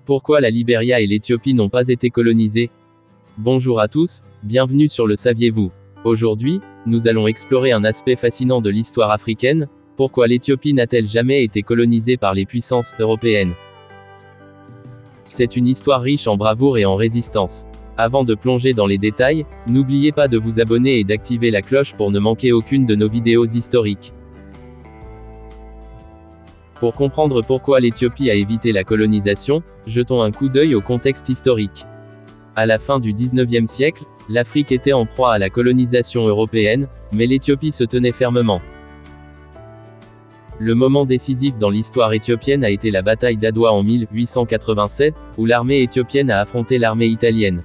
Pourquoi la Libéria et l'Éthiopie n'ont pas été colonisées? Bonjour à tous, bienvenue sur le Saviez-vous? Aujourd'hui, nous allons explorer un aspect fascinant de l'histoire africaine. Pourquoi l'Éthiopie n'a-t-elle jamais été colonisée par les puissances européennes? C'est une histoire riche en bravoure et en résistance. Avant de plonger dans les détails, n'oubliez pas de vous abonner et d'activer la cloche pour ne manquer aucune de nos vidéos historiques. Pour comprendre pourquoi l'Éthiopie a évité la colonisation, jetons un coup d'œil au contexte historique. À la fin du XIXe siècle, l'Afrique était en proie à la colonisation européenne, mais l'Éthiopie se tenait fermement. Le moment décisif dans l'histoire éthiopienne a été la bataille d'Adwa en 1887, où l'armée éthiopienne a affronté l'armée italienne.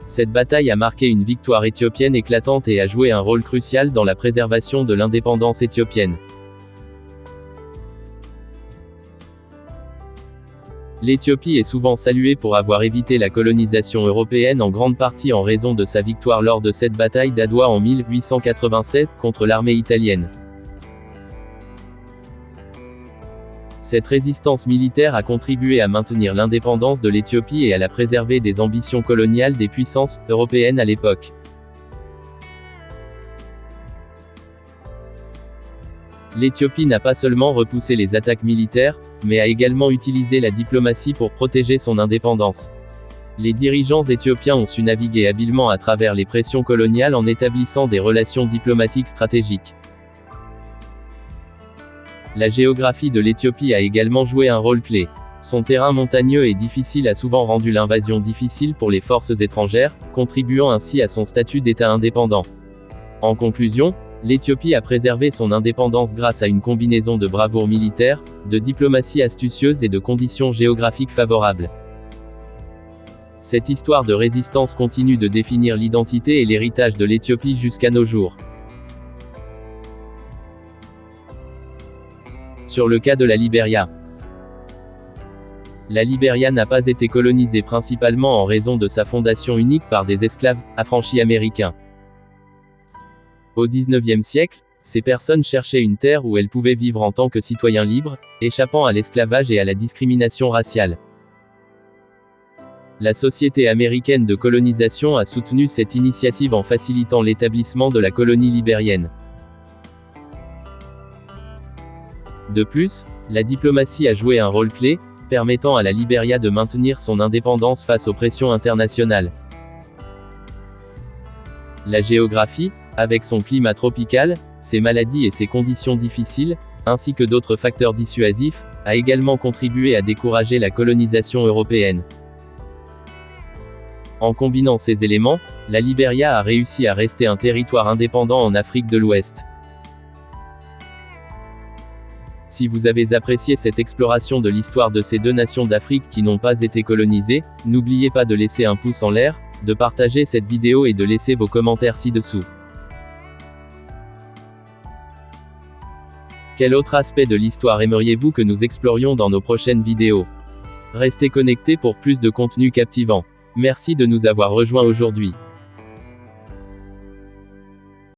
Cette bataille a marqué une victoire éthiopienne éclatante et a joué un rôle crucial dans la préservation de l'indépendance éthiopienne. L'Éthiopie est souvent saluée pour avoir évité la colonisation européenne en grande partie en raison de sa victoire lors de cette bataille d'Adwa en 1887 contre l'armée italienne. Cette résistance militaire a contribué à maintenir l'indépendance de l'Éthiopie et à la préserver des ambitions coloniales des puissances européennes à l'époque. L'Éthiopie n'a pas seulement repoussé les attaques militaires, mais a également utilisé la diplomatie pour protéger son indépendance. Les dirigeants éthiopiens ont su naviguer habilement à travers les pressions coloniales en établissant des relations diplomatiques stratégiques. La géographie de l'Éthiopie a également joué un rôle clé. Son terrain montagneux et difficile a souvent rendu l'invasion difficile pour les forces étrangères, contribuant ainsi à son statut d'État indépendant. En conclusion, l'Éthiopie a préservé son indépendance grâce à une combinaison de bravoure militaire, de diplomatie astucieuse et de conditions géographiques favorables. Cette histoire de résistance continue de définir l'identité et l'héritage de l'Éthiopie jusqu'à nos jours. Sur le cas de la Libéria. La Libéria n'a pas été colonisée principalement en raison de sa fondation unique par des esclaves affranchis américains. Au XIXe siècle, ces personnes cherchaient une terre où elles pouvaient vivre en tant que citoyens libres, échappant à l'esclavage et à la discrimination raciale. La Société américaine de colonisation a soutenu cette initiative en facilitant l'établissement de la colonie libérienne. De plus, la diplomatie a joué un rôle clé, permettant à la Libéria de maintenir son indépendance face aux pressions internationales. La géographie, avec son climat tropical, ses maladies et ses conditions difficiles, ainsi que d'autres facteurs dissuasifs, a également contribué à décourager la colonisation européenne. En combinant ces éléments, la Libéria a réussi à rester un territoire indépendant en Afrique de l'Ouest. Si vous avez apprécié cette exploration de l'histoire de ces deux nations d'Afrique qui n'ont pas été colonisées, n'oubliez pas de laisser un pouce en l'air, de partager cette vidéo et de laisser vos commentaires ci-dessous. Quel autre aspect de l'histoire aimeriez-vous que nous explorions dans nos prochaines vidéos? Restez connectés pour plus de contenu captivant. Merci de nous avoir rejoints aujourd'hui.